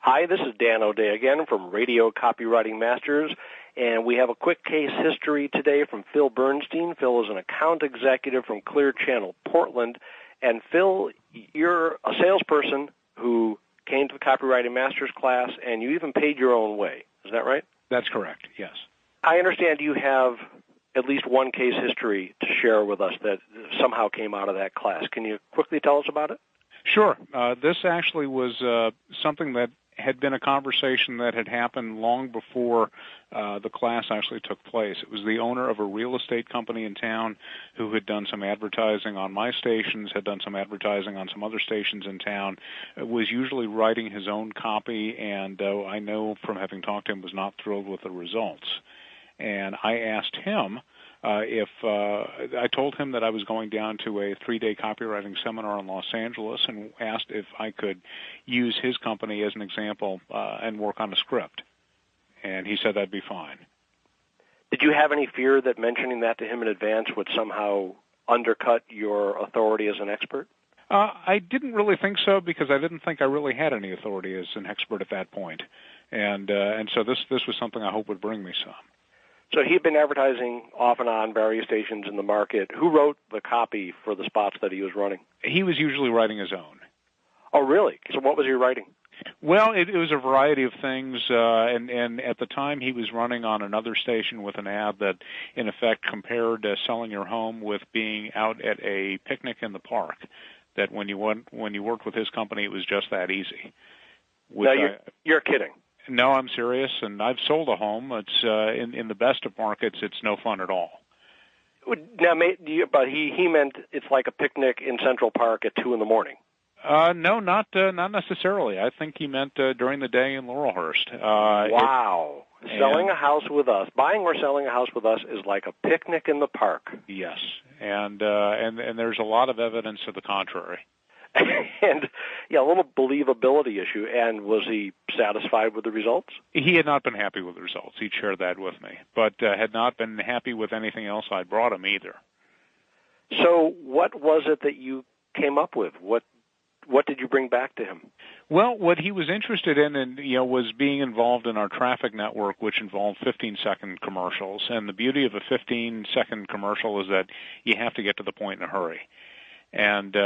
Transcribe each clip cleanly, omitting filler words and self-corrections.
Hi, this is Dan O'Day again from Radio Copywriting Masters, and we have a quick case history today from Phil Bernstein. Phil is an account executive from Clear Channel, Portland. And Phil, you're a salesperson who came to the Copywriting Masters class, and you even paid your own way. Is that right? That's correct, yes. I understand you have at least one case history to share with us that somehow came out of that class. Can you quickly tell us about it? Sure. This actually was something that had been a conversation that had happened long before the class actually took place. It was the owner of a real estate company in town who had done some advertising on my stations, had done some advertising on some other stations in town, was usually writing his own copy, and I know from having talked to him was not thrilled with the results. And I asked him if I told him that I was going down to a 3-day copywriting seminar in Los Angeles and asked if I could use his company as an example and work on a script. And he said that'd be fine. Did you have any fear that mentioning that to him in advance would somehow undercut your authority as an expert? I didn't really think so because I didn't think I really had any authority as an expert at that point. And so this was something I hope would bring me some. So he'd been advertising off and on various stations in the market. Who wrote the copy for the spots that he was running? He was usually writing his own. Oh, really? So what was he writing? Well, it was a variety of things, and at the time he was running on another station with an ad that, in effect, compared selling your home with being out at a picnic in the park. That when you worked with his company, it was just that easy. No, you're kidding. No, I'm serious, and I've sold a home. It's in the best of markets, it's no fun at all. Now, but he meant it's like a picnic in Central Park at 2 in the morning. No, not necessarily. I think he meant during the day in Laurelhurst. Wow. Selling a house with us, buying or selling a house with us is like a picnic in the park. Yes, and there's a lot of evidence to the contrary. And, yeah, a little believability issue. And was he satisfied with the results? He had not been happy with the results. He'd shared that with me, but had not been happy with anything else I'd brought him either. So what was it that you came up with? What did you bring back to him? Well, what he was interested in was being involved in our traffic network, which involved 15-second commercials. And the beauty of a 15-second commercial is that you have to get to the point in a hurry. And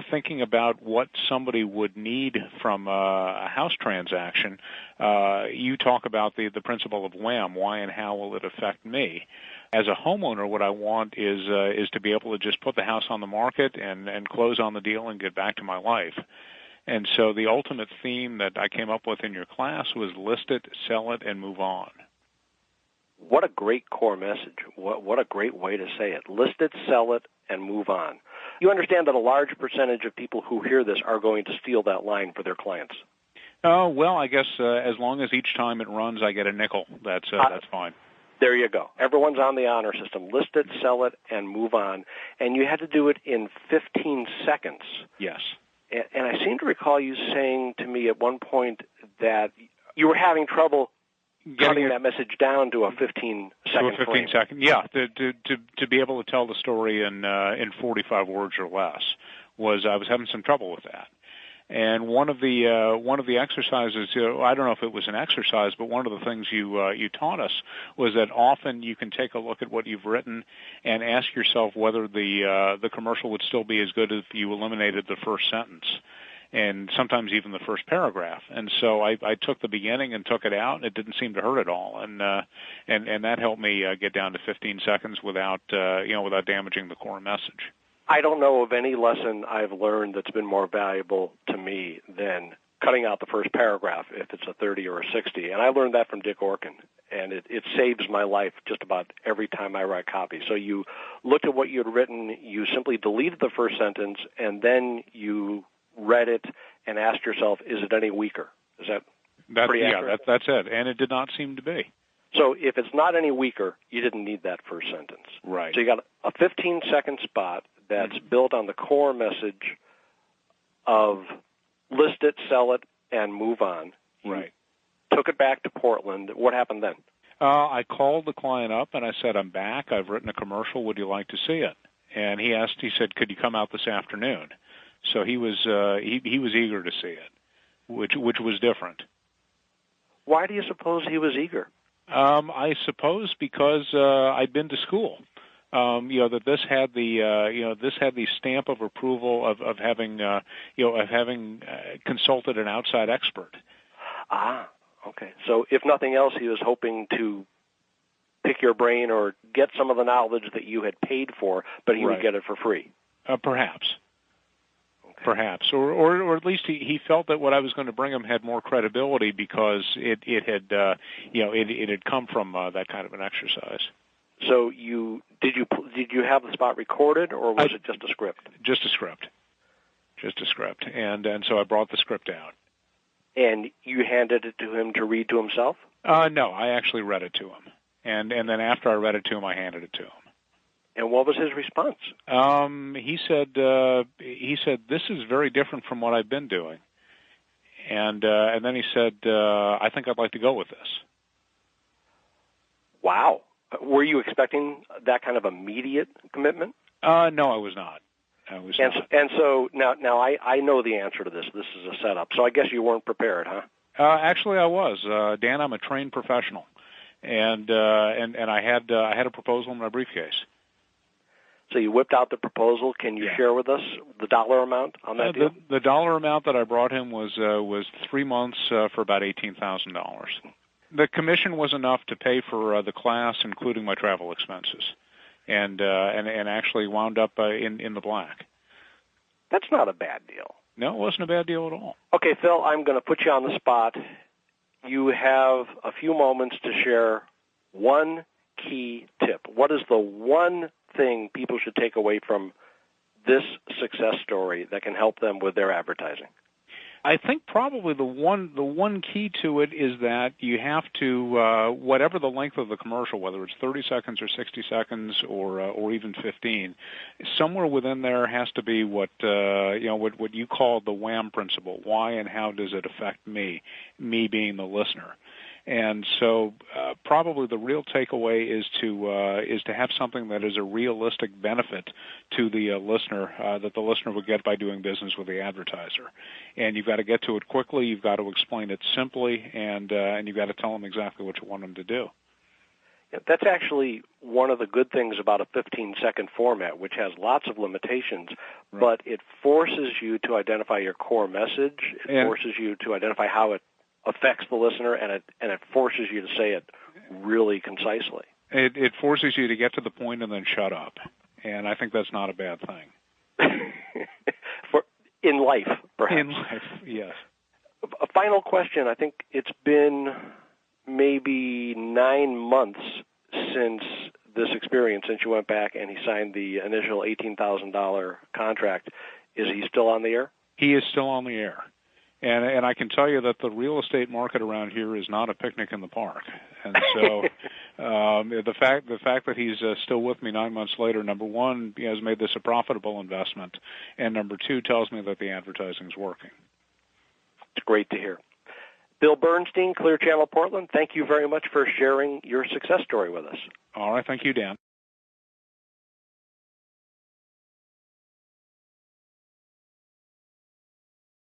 thinking about what somebody would need from a house transaction, you talk about the principle of WHAM, why and how will it affect me. As a homeowner, what I want is to be able to just put the house on the market and close on the deal and get back to my life. And so the ultimate theme that I came up with in your class was list it, sell it, and move on. What a great core message. What a great way to say it. List it, sell it, and move on. You understand that a large percentage of people who hear this are going to steal that line for their clients. Oh, well, I guess as long as each time it runs I get a nickel, that's fine. There you go. Everyone's on the honor system. List it, sell it, and move on. And you had to do it in 15 seconds. Yes. And I seem to recall you saying to me at one point that you were having trouble cutting that message down to a 15-second frame. Yeah, to be able to tell the story in 45 words or less I was having some trouble with that. And one of the exercises, I don't know if it was an exercise, but one of the things you taught us was that often you can take a look at what you've written and ask yourself whether the commercial would still be as good if you eliminated the first sentence, and sometimes even the first paragraph. And so I took the beginning and took it out, and it didn't seem to hurt at all. And that helped me get down to 15 seconds without damaging the core message. I don't know of any lesson I've learned that's been more valuable to me than cutting out the first paragraph if it's a 30 or a 60. And I learned that from Dick Orkin, and it saves my life just about every time I write copy. So you looked at what you had written, you simply deleted the first sentence, and then you read it and asked yourself, is it any weaker? Is that pretty accurate? Yeah, that's it. And it did not seem to be. So if it's not any weaker, you didn't need that first sentence. Right. So you got a 15-second spot that's built on the core message of list it, sell it, and move on. Right. Took it back to Portland. What happened then? I called the client up and I said, I'm back. I've written a commercial. Would you like to see it? And he said, could you come out this afternoon? So he was eager to see it. which was different. Why do you suppose he was eager? I suppose because I'd been to school. That this had the stamp of approval of having consulted an outside expert. Ah, okay. So if nothing else, he was hoping to pick your brain or get some of the knowledge that you had paid for, but he would get it for free. Perhaps. Okay. Perhaps, or at least he felt that what I was going to bring him had more credibility because it had come from that kind of an exercise. So did you have the spot recorded, or was it just a script? Just a script, and so I brought the script out. And you handed it to him to read to himself? No, I actually read it to him, and then after I read it to him, I handed it to him. And what was his response? He said this is very different from what I've been doing, and then he said, I think I'd like to go with this. Wow. Were you expecting that kind of immediate commitment? No, I was not. And so now I know the answer to this. This is a setup. So I guess you weren't prepared, huh? Actually, I was. Dan, I'm a trained professional, and I had a proposal in my briefcase. So you whipped out the proposal. Can you share with us the dollar amount on that deal? The dollar amount that I brought him was 3 months for about $18,000. The commission was enough to pay for the class, including my travel expenses, and actually wound up in the black. That's not a bad deal. No, it wasn't a bad deal at all. Okay, Phil, I'm going to put you on the spot. You have a few moments to share one key tip. What is the one thing people should take away from this success story that can help them with their advertising? I think probably the one key to it is that you have to, whatever the length of the commercial, whether it's 30 seconds or 60 seconds or even 15, somewhere within there has to be what you call the wham principle. Why and how does it affect me being the listener? And so probably the real takeaway is to have something that is a realistic benefit to the listener that the listener would get by doing business with the advertiser. And you've got to get to it quickly. You've got to explain it simply, and you've got to tell them exactly what you want them to do. Yeah, that's actually one of the good things about a 15-second format, which has lots of limitations, but it forces you to identify your core message. It forces you to identify how it affects the listener, and it forces you to say it really concisely. It forces you to get to the point and then shut up, and I think that's not a bad thing. In life, perhaps. In life, yes. A final question. I think it's been maybe 9 months since this experience, since you went back and he signed the initial $18,000 contract. Is he still on the air? He is still on the air. And I can tell you that the real estate market around here is not a picnic in the park. And so the fact that he's still with me 9 months later, number one, he has made this a profitable investment, and number two, tells me that the advertising is working. It's great to hear. Bill Bernstein, Clear Channel Portland, thank you very much for sharing your success story with us. All right. Thank you, Dan.